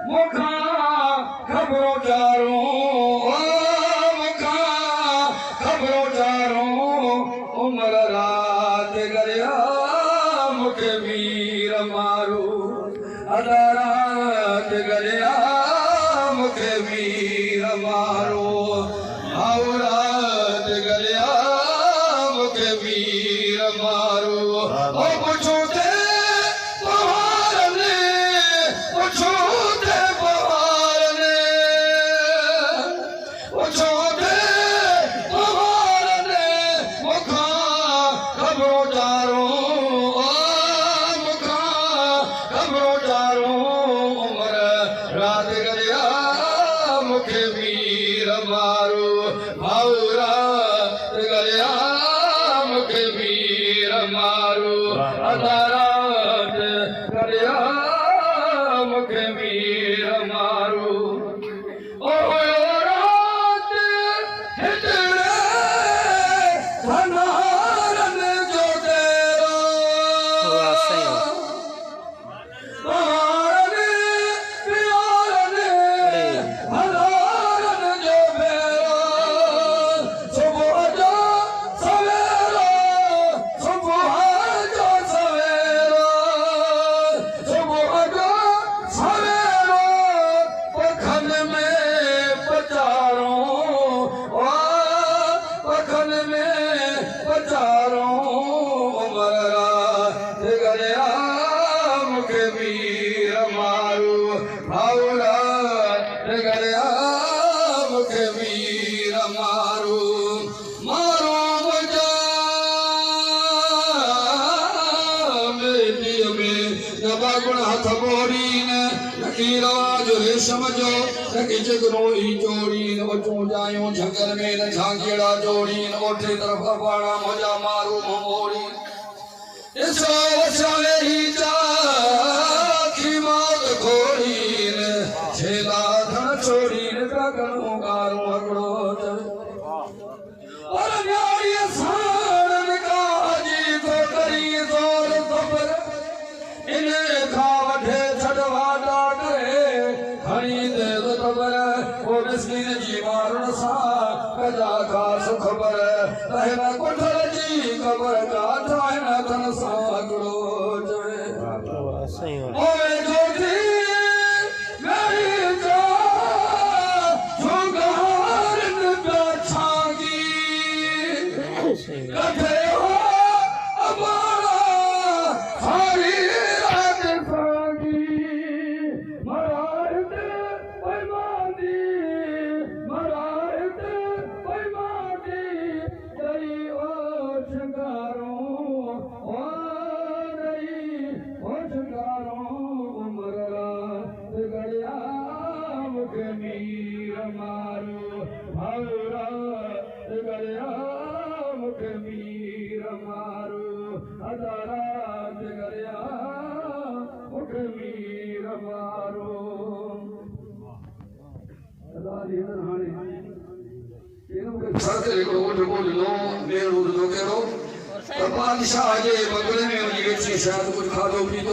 मुखा खबरों चारों मुखा खबरों चारों उम्र रात गरिया मुखे वीर मारो अदा रात गरिया मुखे वीर मारो भाऊ रात गरिया मुखे वीर मारो ओ पुछो ते रात गरिया मुखे वीर मारो भाऊ रात गरिया मुखे वीर मारो अदा रात गरिया मुखे वीर मारो ओ रात हिजड़े धनारन जो तेरा वीर मारो भाऊ रात गरिया मुखे वीर मारो मारो मजा मेली में नबा गुण हथ बोरी न नकी रवाज रेशम जो नकी जगरो ई जोड़ी न बचो जायो जंगल में न झांकेड़ा जोड़ी न ओठे तरफ बाड़ा मजा मारो मोरी इसो वचावे ही जा छेला धन छोड़ी गगनो गारो अगड़ो और न्यारी सारन का जी तो करी जोर सबर इने खावठे छड़वाड़ा करे खड़ी दे दो खबर ओ मिस्किन जी मारण सा कजा का सुखबर रहना कोठर जी खबर का ठाना धन सा अगड़ो जड़े ओए जोगी कथे हो अबाड़ा सारी रात सागी मरायत पैमानी दई ओ शंगारों उम्र रात गरिया मुखे वीर मारो भाऊ रात गरिया मुखे वीर मारो अदा रात गरिया मुखे वीर मारो अदा लीधर हाणे केरो के साथे को ओठ बोल लो नेड़ो लो केरो बादशाह जे बगल में वञी वेठी शायद कुछ खाधो पीतो